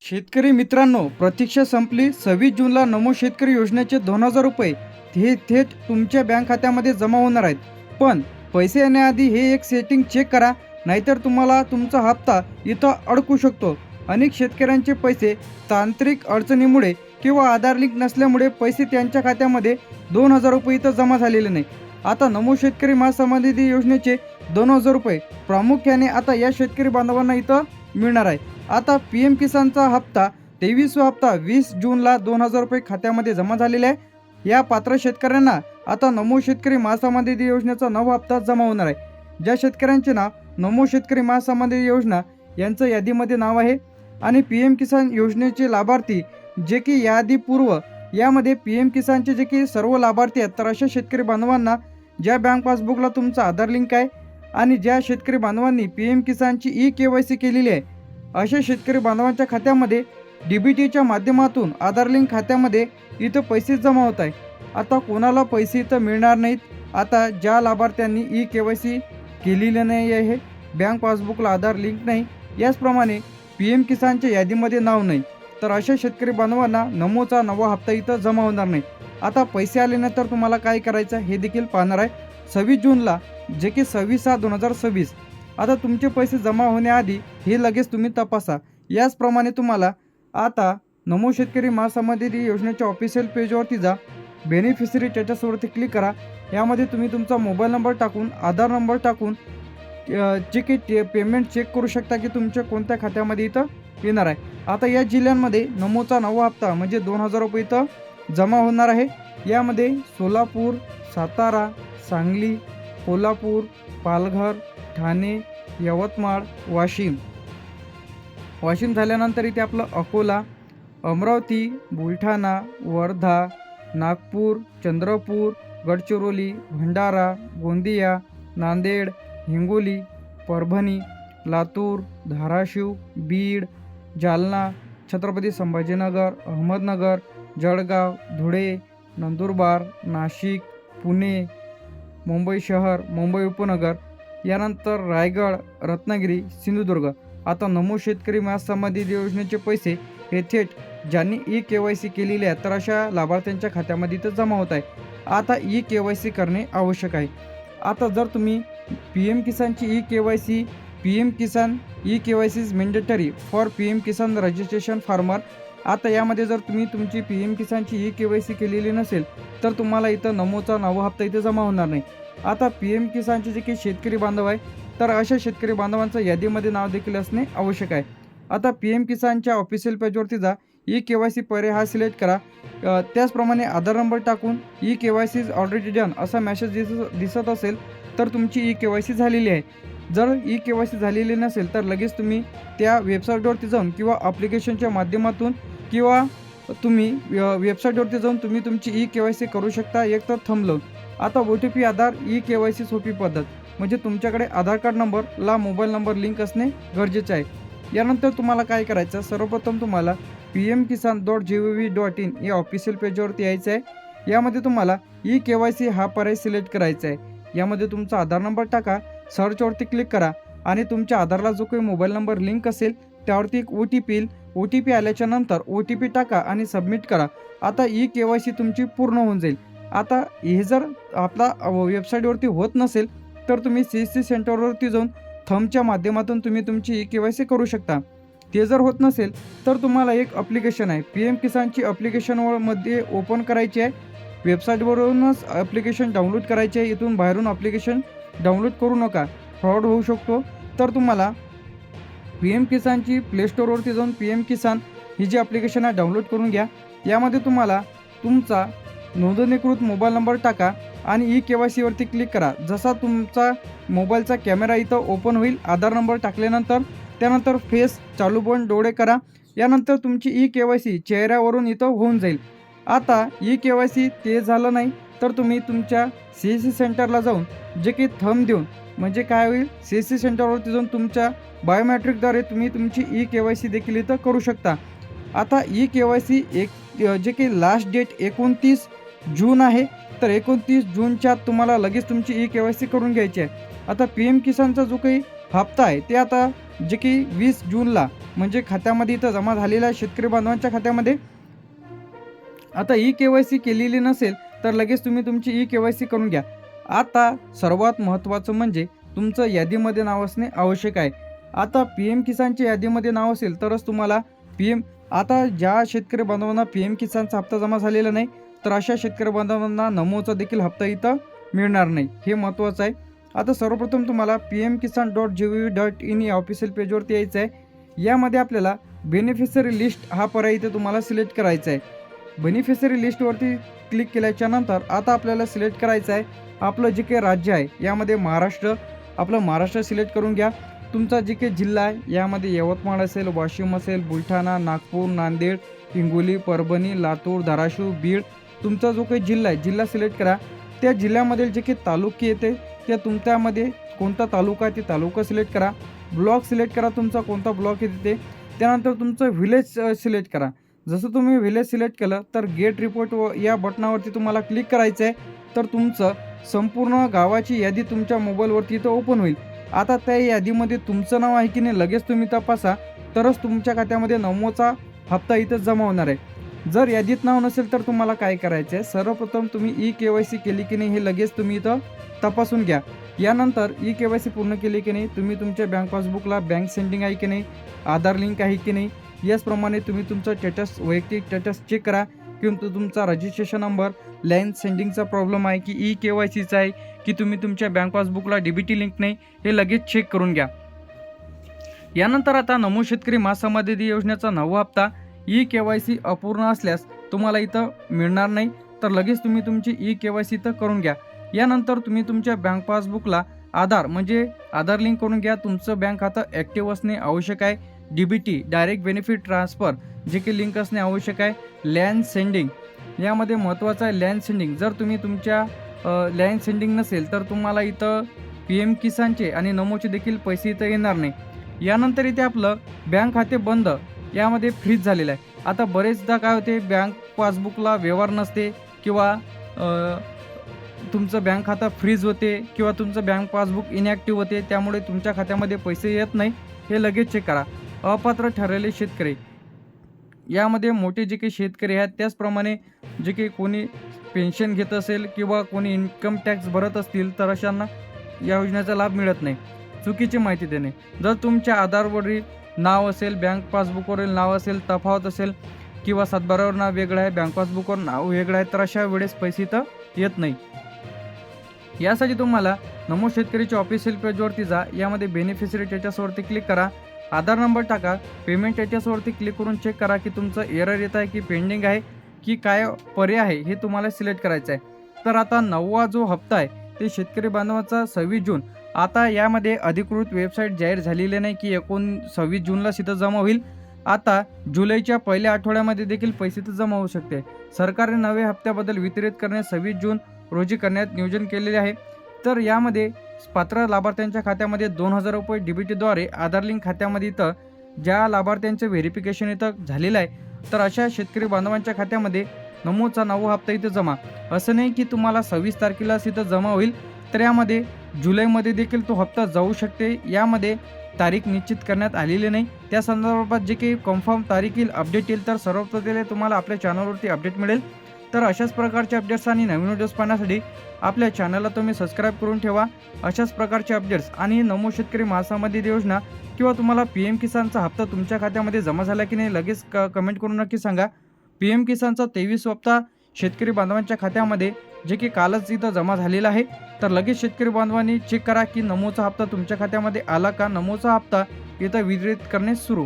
शेतकरी मित्रांनो, प्रतीक्षा संपली. 26 जूनला नमो शेतकरी योजनेचे 2,000 रुपये हे थेट तुमच्या बँक खात्यामध्ये जमा होणार आहेत. पण पैसे येण्याआधी हे एक सेटिंग चेक करा, नाहीतर तुम्हाला तुमचा हप्ता इथं अडकू शकतो. अनेक शेतकऱ्यांचे पैसे तांत्रिक अडचणीमुळे किंवा आधार लिंक नसल्यामुळे पैसे त्यांच्या खात्यामध्ये 2,000 रुपये इथं जमा झालेले नाही. आता नमो शेतकरी महासमाधी योजनेचे 2,000 रुपये प्रामुख्याने आता या शेतकरी बांधवांना इथं मिळणार आहे. आता PM किसानचा हप्ता 23वा हप्ता 20 जूनला 2,000 रुपये खात्यामध्ये जमा झालेले आहे. या पात्र शेतकऱ्यांना आता नमो शेतकरी महासमाधी योजनेचा नवा हप्ता जमा होणार आहे. ज्या शेतकऱ्यांचे नाव नमो शेतकरी महासमाधी योजना यांचं यादीमध्ये नाव आहे आणि PM किसान योजनेचे लाभार्थी जे की यादीपूर्व यामध्ये PM किसानचे जे की सर्व लाभार्थी आहेत, तर अशा शेतकरी बांधवांना ज्या बँक पासबुकला तुमचा आधार लिंक आहे आणि ज्या शेतकरी बांधवांनी PM किसानची KYC केलेली आहे, अशा शेतकरी बांधवांच्या खात्यामध्ये DBTच्या माध्यमातून आधार लिंक खात्यामध्ये इथं पैसे जमा होत आहे. आता कोणाला पैसे इथं मिळणार नाहीत. आता ज्या लाभार्थ्यांनी KYC केलेली नाही आहे, बँक पासबुकला आधार लिंक नाही, याचप्रमाणे PM किसानच्या यादीमध्ये नाव नाही, तर अशा शेतकरी बांधवांना नमोचा नवा हप्ता इथं जमा होणार नाही. आता पैसे आल्यानंतर तुम्हाला काय करायचं हे देखील पाहणार आहे. 26 जूनला जे की 26/6/2026 आता तुमचे पैसे जमा होण्याआधी हे लगेच तुम्ही तपासा. याचप्रमाणे तुम्हाला आता नमो शेतकरी महासमाधी योजनेच्या ऑफिशियल पेजवरती जा, बेनिफिशरी स्टेटसवरती क्लिक करा. यामध्ये तुम्ही तुमचा मोबाईल नंबर टाकून आधार नंबर टाकून जे की पेमेंट चेक करू शकता की तुमच्या कोणत्या खात्यामध्ये इथं येणार आहे. आता या जिल्ह्यांमध्ये नमोचा नवा हप्ता म्हणजे 2,000 रुपये इथं जमा होणार आहे. यामध्ये सोलापूर, सातारा, सांगली, कोल्हापूर, पालघर, ठाणे, यवतमाळ, वाशिम झाल्यानंतर इथे आपलं अकोला, अमरावती, बुलढाणा, वर्धा, नागपूर, चंद्रपूर, गडचिरोली, भंडारा, गोंदिया, नांदेड, हिंगोली, परभणी, लातूर, धाराशिव, बीड, जालना, छत्रपती संभाजीनगर, अहमदनगर, जळगाव, धुळे, नंदुरबार, नाशिक, पुणे, मुंबई शहर, मुंबई उपनगर, यानंतर रायगड, रत्नागिरी, सिंधुदुर्ग. आता नमो शेतकरी महासमाधी योजनेचे पैसे हे थेट ज्यांनी KYC केलेले आहे, तर अशा लाभार्थ्यांच्या खात्यामध्ये इथं जमा होत आहे. आता KYC करणे आवश्यक आहे. आता जर तुम्ही PM किसानची KYC, PM Kisan KYC is mandatory for PM Kisan registration farmer. आता यामध्ये जर तुम्ही तुमची PM किसानची KYC केलेली नसेल, तर तुम्हाला इथं नमोचा नवा हप्ता इथे जमा होणार नाही. आता PM किसानचे जे काही शेतकरी बांधव आहे, तर अशा शेतकरी बांधवांचं यादीमध्ये नाव देखील असणे आवश्यक आहे. आता PM किसानच्या ऑफिशियल पेजवरती जा, KYC पर्याय हा सिलेक्ट करा. त्याचप्रमाणे आधार नंबर टाकून KYC इज ऑलरेडी डन असा मेसेज दिसत असेल तर तुमची KYC झालेली आहे. जर KYC झालेली नसेल तर लगेच तुम्ही त्या वेबसाईटवरती जाऊन किंवा ॲप्लिकेशनच्या माध्यमातून किंवा तुम्ही वेबसाईटवरती जाऊन तुम्ही तुमची KYC करू शकता, एक तर थंब लावून. आता OTP आधार KYC सोपी पद्धत म्हणजे तुमच्याकडे आधार कार्ड नंबरला मोबाईल नंबर लिंक असणे गरजेचे आहे. यानंतर तुम्हाला काय करायचं, सर्वप्रथम तुम्हाला pmkisan.gov.in या ऑफिशियल पेजवरती यायचं आहे. यामध्ये तुम्हाला KYC हा पर्याय सिलेक्ट करायचा आहे. यामध्ये तुमचा आधार नंबर टाका, सर्चवरती क्लिक करा आणि तुमच्या आधारला जो काही मोबाईल नंबर लिंक असेल त्यावरती एक OTP येईल. OTP आल्याच्या नंतर OTP टाका आणि सबमिट करा. आता KYC तुमची पूर्ण होऊन जाईल. आता हे जर आपला वेबसाईटवरती होत नसेल तर तुम्ही CSC सेंटरवरती जाऊन थंबच्या माध्यमातून तुम्ही तुमची KYC करू शकता. ते जर होत नसेल तर तुम्हाला एक ॲप्लिकेशन आहे, PM किसानची ॲप्लिकेशनमध्ये ओपन करायची आहे. वेबसाईटवरूनच ॲप्लिकेशन डाउनलोड करायचे आहे. इथून बाहेरून ॲप्लिकेशन डाउनलोड करू नका, फ्रॉड होऊ शकतो. तर तुम्हाला PM किसानची प्ले स्टोअरवरती जाऊन PM किसान ही जी ॲप्लिकेशन आहे डाउनलोड करून घ्या. यामध्ये तुम्हाला तुमचा नोंदणीकृत मोबाईल नंबर टाका आणि KYCवरती क्लिक करा. जसा तुमचा मोबाईलचा कॅमेरा इथं ओपन होईल आधार नंबर टाकल्यानंतर, त्यानंतर फेस चालू बंद डोळे करा. यानंतर तुमची KYC चेहऱ्यावरून इथं होऊन जाईल. आता KYC ते झालं नाही तर तुम्ही तुमच्या CSC सेंटरला जाऊन जे की थंब देऊन म्हणजे काय होईल, CSC सेंटरवरती जाऊन तुमच्या बायोमॅट्रिकद्वारे तुम्ही तुमची KYC देखील इथं करू शकता. आता KYC जे की लास्ट डेट 29 जून आहे, तर 29 जूनच्या तुम्हाला लगेच तुमची KYC करून घ्यायची आहे. आता PM किसानचा जो काही हप्ता आहे ते आता जे की 20 जूनला म्हणजे खात्यामध्ये इथं जमा झालेला आहे शेतकरी बांधवांच्या खात्यामध्ये. आता ई-के-वाय-सी केलेली नसेल तर लगेच तुम्ही तुमची ई-के-वाय-सी करून घ्या. आता सर्वात महत्त्वाचं म्हणजे तुमचं यादीमध्ये नाव असणे आवश्यक आहे. आता पी-एम किसानच्या यादीमध्ये नाव असेल तरच तुम्हाला आता ज्या शेतकरी बांधवांना पी-एम किसानचा हप्ता जमा झालेला नाही तर अशा शेतकरी बांधवांना नमोचा देखील हप्ता इथं मिळणार नाही, हे महत्त्वाचं आहे. आता सर्वप्रथम तुम्हाला pmkisan.gov.in या ऑफिशियल पेजवरती यायचं आहे. यामध्ये आपल्याला बेनिफिशरी लिस्ट हा पर्याय इथे तुम्हाला सिलेक्ट करायचा आहे. बेनिफिशरी लिस्टवरती क्लिक केल्याच्या नंतर आता आपल्याला सिलेक्ट करायचं आहे आपलं जे काही राज्य आहे, यामध्ये आपलं महाराष्ट्र सिलेक्ट करून घ्या. तुमचा जे काही जिल्हा आहे यामध्ये यवतमाळ असेल, वाशिम असेल, बुलढाणा, नागपूर, नांदेड, हिंगोली, परभणी, लातूर, धाराशिव, बीड, तुमचा जो काही जिल्हा आहे जिल्हा सिलेक्ट करा. त्या जिल्ह्यामधील जे काही तालुके येते त्या तुमच्यामध्ये कोणता तालुका आहे ते तालुका सिलेक्ट करा. ब्लॉक सिलेक्ट करा तुमचा कोणता ब्लॉक येते ते. त्यानंतर तुमचं व्हिलेज सिलेक्ट करा. जसं तुम्ही व्हिलेज सिलेक्ट केलं तर गेट रिपोर्ट या बटनावरती तुम्हाला क्लिक करायचं आहे. तर तुमचं संपूर्ण गावाची यादी तुमच्या मोबाईलवरती इथं ओपन होईल. आता त्या यादीमध्ये तुमचं नाव आहे की नाही लगेच तुम्ही तपासा, तरच तुमच्या खात्यामध्ये नमोचा हप्ता इथं जमा होणार आहे. जर यादीत नाव नसेल तर तुम्हाला काय करायचं आहे, सर्वप्रथम तुम्ही ई-के-वाय-सी केली की नाही हे लगेच तुम्ही इथं तपासून घ्या. यानंतर ई-के-वाय-सी पूर्ण केली की नाही तुम्ही तुमच्या बँक पासबुकला बँक सेंडिंग आहे की नाही, आधार लिंक आहे की नाही, याचप्रमाणे तुम्ही तुमचं वैयक्तिक स्टेटस चेक करा की तुमचा रजिस्ट्रेशन नंबर, लँड सेंडिंगचा प्रॉब्लेम आहे की ई-के-वाय-सीचा आहे की तुम्ही तुमच्या बँक पासबुकला डीबीटी लिंक नाही, हे लगेच चेक करून घ्या. यानंतर आता नमो शेतकरी महासमाधी योजनेचा 9वा हप्ता ई-के-वाय-सी अपूर्ण असल्यास तुम्हाला इथं मिळणार नाही, तर लगेच तुम्ही तुमची ई-के-वाय-सी इथं करून घ्या. यानंतर तुम्ही तुमच्या बँक पासबुकला आधार लिंक करून घ्या. तुमचं बँक खातं ॲक्टिव्ह असणे आवश्यक आहे. डीबीटी डायरेक्ट बेनिफिट ट्रान्सफर जे की लिंक असणे आवश्यक आहे. लँड सेंडिंग यामध्ये महत्त्वाचं आहे लँड सेंडिंग. जर तुम्ही तुमच्या लँड सेंडिंग नसेल तर तुम्हाला इथं पी-एम किसानचे आणि नमोचे देखील पैसे इथं येणार नाही. यानंतर इथे आपलं बँक खाते बंद यामध्ये फ्रीज झालेलं आहे. आता बरेचदा काय होते, बँक पासबुकला व्यवहार नसते किंवा तुमचं बँक खातं फ्रीज होते किंवा तुमचं बँक पासबुक इनॅक्टिव्ह होते, त्यामुळे तुमच्या खात्यामध्ये पैसे येत नाही, हे लगेच चेक करा. अपात्र ठरलेले शेतकरी यामध्ये मोठे जे काही शेतकरी आहेत, त्याचप्रमाणे जे काही कोणी पेन्शन घेत असेल किंवा कोणी इन्कम टॅक्स भरत असतील तर अशांना या योजनेचा लाभ मिळत नाही. चुकीची माहिती देणे. जर तुमच्या आधारवरील नाव असेल, बँक पासबुकवरील नाव असेल, तफावत असेल किंवा सातबारावर नाव वेगळं आहे, बँक पासबुकवर नाव वेगळं आहे, तर अशा वेळेस पैसे इथं येत नाही. यासाठी तुम्हाला नमो शेतकरीच्या ऑफिशियल पेजवरती जा. यामध्ये बेनिफिशरी स्टेटसवरती क्लिक करा, आधार नंबर टाका, पेमेंट स्टेटसवरती क्लिक करून चेक करा की तुमचं एरर येत आहे की पेंडिंग आहे की काय पर्याय आहे, हे तुम्हाला सिलेक्ट करायचं आहे. तर आता 9वा जो हप्ता आहे ते शेतकरी बांधवांचा 26 जून. आता यामध्ये अधिकृत वेबसाईट जाहीर झालेली नाही की 26 जूनला इथं जमा होईल. आता जुलैच्या पहिल्या आठवड्यामध्ये देखील पैसे तर जमा होऊ शकते. सरकारने नव्या हप्त्याबद्दल वितरित करणे 26 जून रोजी करण्यात नियोजन केलेले आहे. तर यामध्ये पात्र लाभार्थ्यांच्या खात्यामध्ये 2,000 रुपये डीबीटीद्वारे आधार लिंक खात्यामध्ये इथं ज्या लाभार्थ्यांचं व्हेरिफिकेशन इथं झालेलं आहे, तर अशा शेतकरी बांधवांच्या खात्यामध्ये नमोचा 9वा हप्ता इथं जमा. असं नाही की तुम्हाला 26 तारखेलाच इथं जमा होईल, तर यामध्ये जुलैमध्ये देखील तो हप्ता जाऊ शकते. यामध्ये तारीख निश्चित करण्यात आलेली नाही. त्या संदर्भात जे काही कन्फर्म तारीख येईल, अपडेट येईल, तर सर्वप्रथम तुम्हाला आपल्या चॅनलवरती अपडेट मिळेल. तर अशाच प्रकारचे अपडेट्स आणि नवीन व्हिडिओज पाहण्यासाठी आपल्या चॅनलला तुम्ही सबस्क्राईब करून ठेवा. अशाच प्रकारचे अपडेट्स आणि नमो शेतकरी महासमाधी योजना किंवा तुम्हाला पी-एम किसानचा हप्ता तुमच्या खात्यामध्ये जमा झाला की नाही लगेच कमेंट करून नक्की सांगा. पी-एम किसानचा 23 हप्ता शेतकरी बांधवांच्या खात्यामध्ये जे की कालच इथं जमा झालेला आहे, तर लगेच शेतकरी बांधवांनी चेक करा की नमोचा हप्ता तुमच्या खात्यामध्ये आला का. नमोचा हप्ता इथं वितरित करणे सुरू.